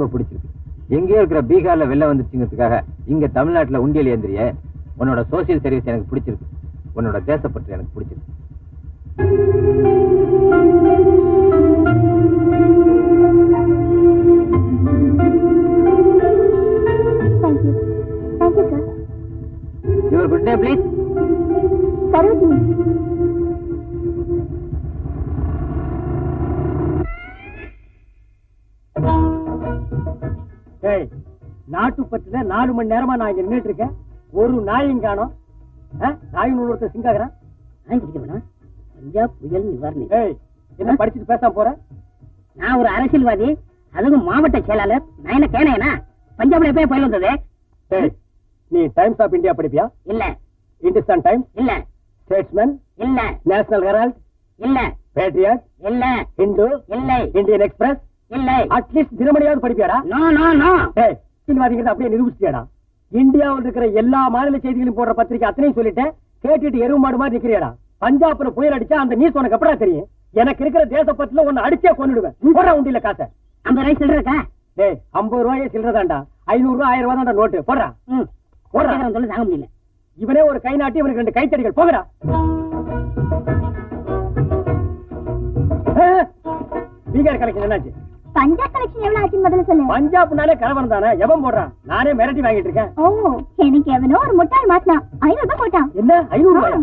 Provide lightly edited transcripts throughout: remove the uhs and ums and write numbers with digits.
ரொம்ப பிடிச்சிருக்கு. எங்கேயோ இருக்கிற பீகார்ல வெள்ளம் வந்துச்சுங்கிறதுக்காக இங்க தமிழ்நாட்டுல உண்டியல் ஏந்திரிய உன்னோட சோசியல் சர்வீஸ் எனக்கு பிடிச்சிருக்கு. உன்னோட தேசப்பற்று எனக்கு பிடிச்சிருக்கு. Your good name, please. Sarojini. ஏய், நாட்டுப்பட்டுல 4 மணி நேரமா நான் இங்க நின்றுட்டு இருக்கேன். ஒரு நாயும் காணோம். நாயின் ஒருத்தர் சிங்காகிறான். நாய் பிடிக்க வேணாம். பஞ்சாப் புயல் நிவாரணி. ஏய், என்ன படிச்சுட்டு பேசாம போற? நான் ஒரு அரசியல்வாதி, அதுவும் மாவட்ட செயலாளர். நான் என்ன கேனேனா? பஞ்சாப்ல எப்பயே புயல் வந்தது? ஏய், நீ டைம்ஸ் ஆஃப் இந்தியா படிப்பியா? இல்ல. இந்துஸ்தான் டைம்ஸ்? இல்ல. ஸ்டேட்ஸ்மேன்? இல்ல. National Herald? இல்ல. பேட்ரியாட்? இல்ல. ஹிந்து? இல்ல. Indian Express? இல்ல. அட்லீஸ்ட் தினமணியாவது படிப்பியாடா? No no no. ஏய், சினிமாதிங்கிறது அப்படியே நிரூபிச்சிட்டியாடா? இந்தியாவில் இருக்கிற எல்லா மாநில செய்திகளையும் போடுற பத்திரிக்கை அத்தனையும் சொல்லிட்டேன். கேட்டுட்டு எருவு மாடு மாதிரி நிக்கிறியாடா? பஞ்சாப்ல புயல் அடிச்சா அந்த நியூஸ் உனக்கு எப்படா தெரியும்? எனக்கு இருக்கிற தேசப்பட்டுல ஒன்னு அடிச்சே கொண்டுடுவேன். போடுறா உண்டியில காசை. 50 ரூபாய் சில்லறக்கா? டேய், 50 ரூபாயே சில்லறதாண்டா. 500 ரூபாய் 1000 ரூபாய் தான்டா நோட்டு. போடுறா. போடுறா. சொல்ல தாங்க முடியல. இவனே ஒரு கை நாட்டி இவனுக்கு 2 கைத்தடிகள். போகடா. பீகார் கலெக்ஷன் என்னாச்சு? பஞ்சாப் கலெக்ஷன் எவ்வளவு ஆச்சுன்னு முதல்ல சொல்லு. பஞ்சாப்னாலே கலவரம் தானே. எவன் போடுறான்? நானே மிரட்டி வாங்கிட்டு இருக்கேன். ஓ, எனக்கு எவனோ ஒரு முட்டாள் மாட்டினா 500 ரூபாய் போட்டான். என்ன 500 ரூபாயா?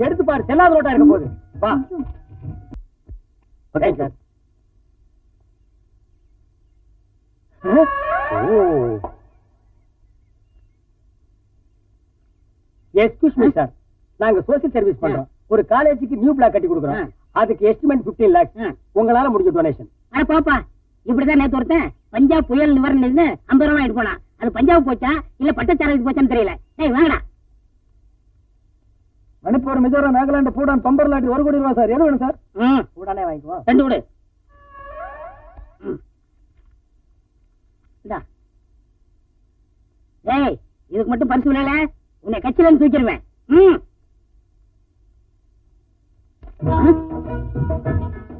எடுத்து பாரு, செல்லாத நோட்டா இருக்க போகுது. வா. Okay sir. Excuse me sir, நாங்க சோசியல் சர்வீஸ் பண்றோம். ஒரு காலேஜுக்கு நியூ பிளாக் கட்டி கொடுக்குறோம். அதுக்கு எஸ்டிமேட் 15 lakhs. உங்களால முடிஞ்ச டொனேஷன். அட பாப்பா, இப்படிதான் நேத்து ஒருத்தன் பஞ்சாப் புயல் நிவாரணி 50 ரூபாய் எடுத்து போனான். அது பஞ்சாப் போச்சா இல்ல பட்டச்சாரத்துக்கு போச்சான்னு தெரியல. ஏய் வாங்கடா. மணிப்பூர், மிசோரம், நாகாலாந்து, பூடான், பம்பர்லாட்டி 1 கோடி ரூபாய் சார். எது வேணும் சார்? பூடானே வாங்கிக்குவோம். 2 கொடு. ஏய், இதுக்கு மட்டும் பரிசு விளையாட உன்னை கட்சியில தூக்கிடுவேன்.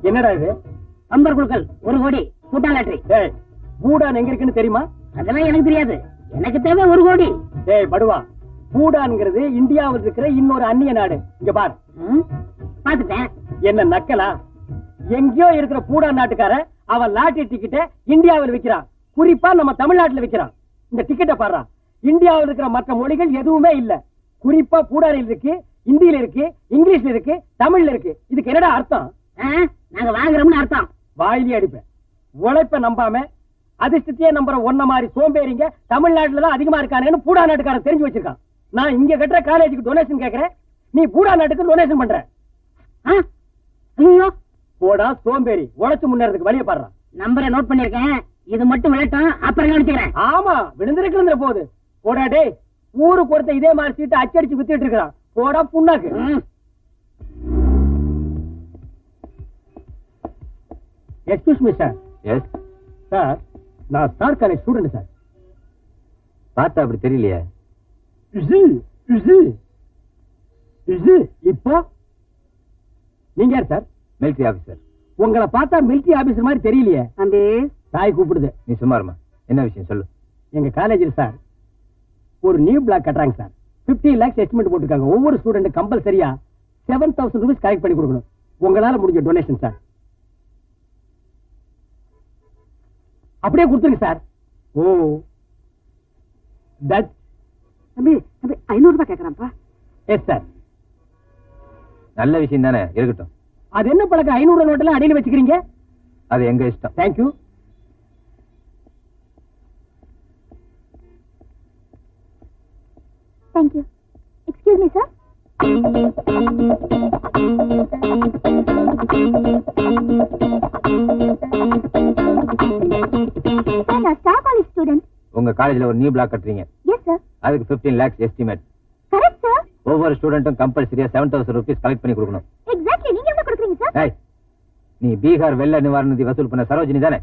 என்னடா இது? பம்பர் குழுக்கள் 1 கோடி. பூட்டான் லாட்டரி. ஏய், பூடான் எங்க இருக்குன்னு தெரியுமா? அதெல்லாம் எனக்கு தெரியாது. எனக்கு தேவை 1 கோடி. ஏய் படுவா, பூடான்ங்கிறது இந்தியாவில் இருக்கிற இன்னொரு அந்நிய நாடு. இங்க பார். பாத்துட்டேன். என்ன நக்கலா? எங்கேயோ இருக்கிற பூடான் நாட்டுக்கார அவன் லாட்டரி டிக்கெட்டை இந்தியாவில் விற்கிறான். குறிப்பா நம்ம தமிழ்நாட்டில் விற்கிறான். இந்த டிக்கெட்டை பாரு. இந்தியாவில் இருக்கிற மற்ற மொழிகள் எதுவுமே இல்ல. குறிப்பா பூடானில் இருக்கு, இந்தியில இருக்கு, இங்கிலீஷ்ல இருக்கு, தமிழ்ல இருக்கு. இதுக்கு என்னடா அர்த்தம்? நாங்க வாங்குறோம்னு அர்த்தம். வாயிலே அடிப்பேன். உழைப்ப நம்பாம அதிர்ஷ்டத்தையே நம்புற ஒன்ன மாதிரி சோம்பேறிங்க தமிழ்நாட்டுல தான் அதிகமா இருக்கானுன்னு பூடா நாட்டுக்காரன் தெரிஞ்சு வச்சிருக்கான். நான் இங்க கட்டுற காலேஜுக்கு டொனேஷன் கேட்கிறேன், நீ பூடா நாட்டுக்கு டொனேஷன் பண்ற. போடா சோம்பேறி, உழைச்சு முன்னேறதுக்கு வழிய பாடுறான். நம்பரை நோட் பண்ணிருக்கேன். இது மட்டும் விளட்டும், அப்புறம் கவனிச்சுக்கிறேன். ஆமா, விழுந்திருக்கிற போது. போடா டேய், ஊருக்கு ஒருத்த இதே மாதிரி சீட்டை அச்சடிச்சு வித்துட்டு இருக்கிறான். போடா புண்ணாக்கு. Excuse me sir. Yes sir, நான் ஸ்டார் காலேஜ் ஸ்டூடெண்ட் சார். பார்த்தா அப்படி தெரியலையே. இப்போ நீங்க யார் சார்? Military officer. உங்களை பார்த்தா மிலிட்டரி ஆபீசர் மாதிரி தெரியலையே. அந்த தாய் கூப்பிடுது. நீ சும்மாருமா, என்ன விஷயம் சொல்லு. எங்க காலேஜில் சார் ஒரு நியூ பிளாக் கட்டுறாங்க சார். 15 lakhs எஸ்டிமேட் போட்டுருக்காங்க. ஒவ்வொரு ஸ்டூடெண்ட் கம்பல்சரியா 7,000 rupees கலெக்ட் பண்ணி கொடுக்கணும். உங்களால முடிஞ்ச டொனேஷன் சார். அப்படியே கொடுத்துருங்க சார். ஓ தட் தம்பி 500 ரூபாய் கேட்கறான்ப்பா. Yes sir. நல்ல விஷயம் தானே, இருக்கட்டும். அது என்ன பழக்கம்? 500 நோட்டெல்லாம் அடியில் வச்சுக்கிறீங்க? அது எங்க இஷ்டம். Thank you. Thank you. Excuse me, sir. Sir, நான் Star College student. உங்க காலேஜ்ல ஒரு நியூ பிளாக் கட்டுறீங்க. Yes, sir. அதுக்கு 15 lakhs எஸ்டிமேட். Correct, sir. ஒவ்வொரு ஸ்டூடெண்ட்டும் கம்பல்சரியா 7,000 rupees கலெக்ட் பண்ணி கொடுக்கணும். Exactly. நீங்க எவ்வளவு கொடுக்குறீங்க, sir? ஏய், நீ பீகார் வெள்ள நிவாரண நிதி வசூல் பண்ண சரோஜினி தானே?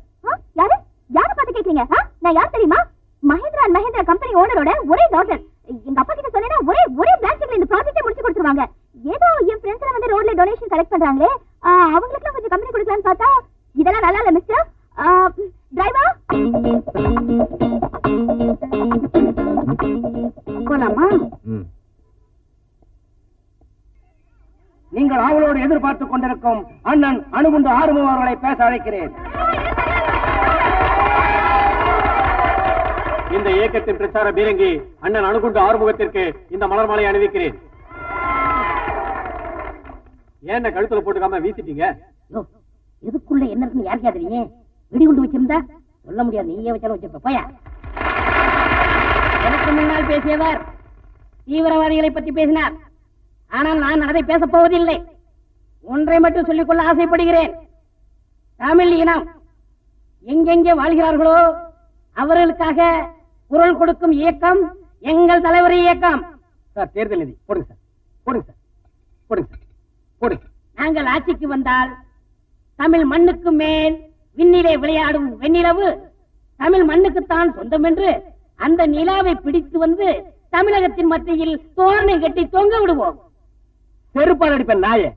யாரு? யார பார்த்து கேக்குறீங்க? நான் யார் தெரியுமா? மஹிந்திரா அண்ட் மஹிந்திரா கம்பெனி ஓனரோட ஒரே டாட்டர். எங்க அப்பா கிட்ட சொன்னேன்னா ஒரே பிளாக் செக்ல இந்த ப்ராஜெக்ட்டை முடிச்சு கொடுத்துருவாங்க. ஏதோ என் ஃப்ரெண்ட்ஸ்ல வந்து ரோட்ல டொனேஷன் கலெக்ட் பண்றாங்களே, அவங்களுக்கு கொஞ்சம் கம்பெனி கொடுக்கலாம்னு பார்த்தா இதெல்லாம் நல்லா இல்ல மிஸ்டர். டிரைவர் போலாமா? ம். நீங்கள் ஆவலோடு எதிர்பார்த்துக் கொண்டிருக்கும் அண்ணன் அணுகுண்டு ஆறுமுகம் அவர்களை பேச அழைக்கிறேன். இந்த இயக்கத்தின் பிரச்சார பீரங்கி அண்ணன் அணுகுண்டு ஆறுமுகத்திற்கு இந்த மலர் மாலை அணிவிக்கிறேன். ஏன் கழுத்துல போட்டுக்காம வீசிட்டீங்க? எதுக்குள்ள என்ன இருக்குன்னு யாருக்கு தெரியுங்க? வெடிகுண்டு வச்சிருந்தா சொல்ல முடியாது, நீயே வச்சாலும் வச்சிருப்ப. போயா. எனக்கு முன்னால் பேசியவர் தீவிரவாதிகளை பற்றி பேசினார். ஆனால் நான் அதை பேசப் போவதில்லை. ஒன்றை மட்டும் சொல்லிக்கொள்ள ஆசைப்படுகிறேன். தமிழ் இனம் எங்கெங்கே வாழ்கிறார்களோ அவர்களுக்காக குரல் கொடுக்கும் இயக்கம் எங்கள் தலைவர் இயக்கம். சார், தேர்தல் நிதி போடுங்க சார், போடுங்க சார், போடுங்க சார், போடுங்க. நாங்கள் ஆட்சிக்கு வந்தால் தமிழ் மண்ணுக்கு மேல் விண்ணிலே விளையாடும் வெண்ணிலவு தமிழ் மண்ணுக்குத்தான் சொந்தம் என்று அந்த நிலாவை பிடித்து வந்து தமிழகத்தின் மத்தியில் தோரணை கட்டி தொங்க விடுவோம். செருப்பால் அடிப்பேன் நாயே.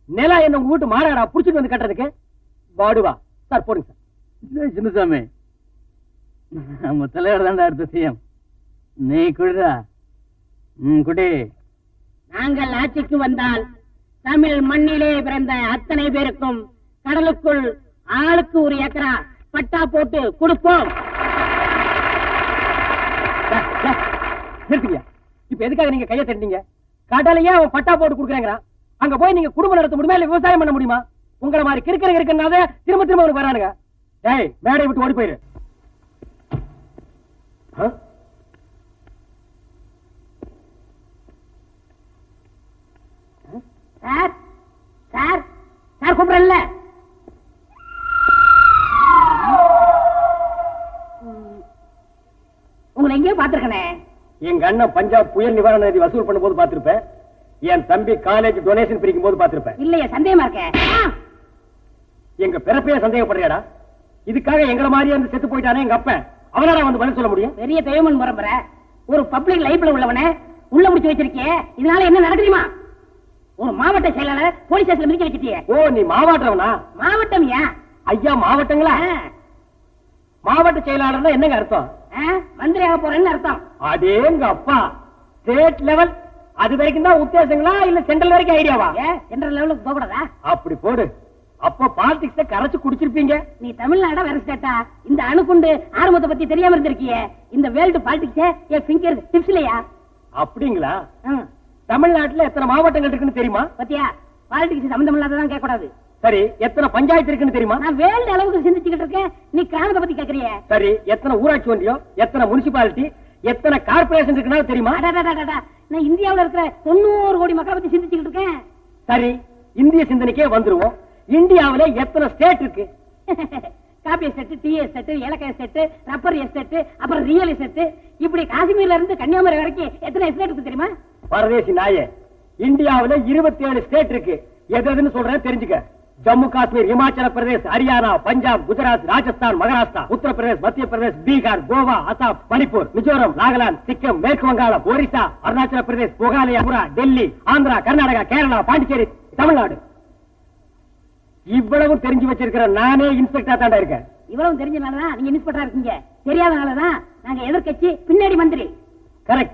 நிலா என்ன உங்க வீட்டு மாறாடா புடிச்சிட்டு வந்து கட்டுறதுக்கு? பாடுவா சார், போடுங்க சார். சின்னசாமி, நம்ம தலைவர் தாண்டா அடுத்த சிஎம். நீ குடிடா. குடி. நாங்கள் ஆட்சிக்கு வந்தால் தமிழ் மண்ணிலே பிறந்த அத்தனை பேருக்கும் கடலுக்குள் ஆளுக்கு ஒரு ஏக்கரா பட்டா போட்டு கொடுப்போம். நிறுத்துங்க. இப்ப எதுக்காக நீங்க கையை தட்டினீங்க? கடலையே அவன் பட்டா போட்டு கொடுக்குறாங்க. அங்க போய் நீங்க குடும்பம் நடத்த முடியுமா, இல்ல விவசாயம் பண்ண முடியுமா? உங்களை மாதிரி இருக்கிறனால திரும்ப திரும்ப அவனுக்கு வரானுங்க. டேய், மேடை விட்டு ஓடி போயிரு. சார் சார் சார் கூப்பிடல. உங்களை எங்கேயோ பாத்துருக்கனே. எங்க அண்ணன் பஞ்சாப் புயல் நிவாரண நிதி வசூல் பண்ணும் போது பாத்திருப்பேன். என் தம்பி காலேஜ் டொனேஷன் பிரிக்கும் போது பாத்திருப்பேன். இல்லையே, சந்தேகமா இருக்க. எங்க பிறப்பையே சந்தேகப்படுறியாடா? இதுக்காக எங்களை மாதிரியே வந்து செத்து போயிட்டானே எங்க அப்ப, அவனால வந்து பதில் சொல்ல முடியும்? பெரிய தெய்வமன் பரம்பரை ஒரு பப்ளிக் லைஃப்ல உள்ளவன உள்ள முடிச்சு வச்சிருக்கே. இதனால என்ன நடக்குதுமா? ஒரு மாவட்ட செயலாளர் போலீஸ் ஸ்டேஷன்ல மிதிக்க வச்சிட்டியே. ஓ, நீ மாவட்டவனா? மாவட்டம் யா ஐயா, மாவட்டங்களா? மாவட்ட செயலாளர் என்னங்க அர்த்தம்? மந்திரியாக போறேன்னு அர்த்தம். அதேங்க அப்பா, ஸ்டேட் லெவல் அது வரைக்கும் தான் உத்தேசங்களா, இல்ல சென்ட்ரல் வரைக்கும் ஐடியாவா? சென்ட்ரல் லெவலுக்கு போக கூடாதா? அப்படி போடு. அப்ப பாலிடிக்ஸ கரைச்சு குடிச்சிருப்பீங்க. நீ தமிழ்நாடா வேற ஸ்டேட்டா? இந்த அணுகுண்டு ஆரம்பத்தை பத்தி தெரியாம இருந்திருக்கியே. இந்த வேர்ல்டு பாலிடிக்ஸ் ஃபிங்கர் டிப்ஸ்லயா? அப்படிங்களா? தமிழ்நாட்டுல எத்தனை மாவட்டங்கள் இருக்குன்னு தெரியுமா? பத்தியா, பாலிடிக்ஸ் சம்பந்தம் இல்லாததான் கேட்க கூடாது. சரி, எத்தனை பஞ்சாயத்து இருக்குன்னு தெரியுமா? நான் வேர்ல்டு அளவுக்கு சிந்திச்சுக்கிட்டு இருக்கேன், நீ கிராமத்தை பத்தி கேக்குறிய. சரி, எத்தனை ஊராட்சி ஒன்றியம், எத்தனை முனிசிபாலிட்டி, எத்தனை கார்பரேஷன் இருக்குன்னா தெரியுமா? நான் இந்தியாவுல இருக்கிற 90 கோடி மக்களை பத்தி சிந்திச்சுக்கிட்டு இருக்கேன். சரி, இந்திய சிந்தனைக்கே வந்துருவோம். இந்தியாவுல எத்தனை ஸ்டேட் இருக்கு? காபி எஸ்டேட், டீ எஸ்டேட், ஏலக்காய் எஸ்டேட், ரப்பர் எஸ்டேட், அப்புறம் ரியல் எஸ்டேட், இப்படி காஷ்மீர்ல இருந்து கன்னியாகுமரி வரைக்கும் எத்தனை எஸ்டேட் இருக்கு தெரியுமா? பரதேசி நாயே, இந்தியாவுல 27 ஸ்டேட் இருக்கு. எதுன்னு சொல்றேன் தெரிஞ்சுக்க. ஜம்மு காஷ்மீர், இமாச்சல பிரதேஷ், ஹரியானா, பஞ்சாப், குஜராத், ராஜஸ்தான், மகாராஷ்டிரா, உத்தரப்பிரதேஷ், மத்திய பிரதேஷ், பீகார், கோவா, அசாம், மணிப்பூர், மிசோரம், நாகாலாந்து, சிக்கிம், மேற்கு வங்காளம், ஒரிசா, அருணாச்சல பிரதேஷ், மேகாலயா, டெல்லி, ஆந்திரா, கர்நாடகா, கேரளா, பாண்டிச்சேரி, தமிழ்நாடு. இவ்வளவு தெரிஞ்சு வச்சிருக்கிற நானே இன்ஸ்பெக்டரா தாண்டா இருக்கேன். இவ்வளவு தெரிஞ்சனாலதான் நீங்க இன்ஸ்பெக்டரா இருக்கீங்க. தெரியாதனாலதான் நாங்க எதிர்க்கட்சி, பின்னாடி மந்திரி. கரெக்ட்.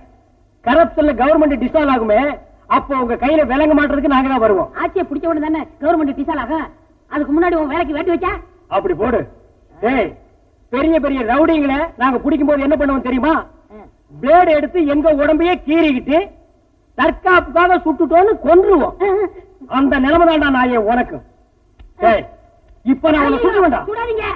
கரப்ஷன்ல கவர்மெண்ட் டிசால்வ் ஆகுமே, அப்போ உங்க கையில விளங்க மாட்டதுக்கு நாங்க தான் வருவோம். ஆட்சியை பிடிச்ச உடனே தானே கவர்மெண்ட் டிசால்வ் ஆகும். அதுக்கு முன்னாடி உன் வேலைக்கு வேட்டி வச்சா? அப்படி போடு. ஏய், பெரிய பெரிய ரவுடிங்களை நாங்க பிடிக்கும் போது என்ன பண்ணுவோம் தெரியுமா? பிளேடு எடுத்து எங்க உடம்பையே கீறிக்கிட்டு தற்காப்புக்காக சுட்டுட்டோன்னு கொன்றுவோம். அந்த நிலைமை தான்டா நாயே உனக்கு. இப்ப நான் உன்னை சுட்டு வேண்டாம். சுடாதீங்க.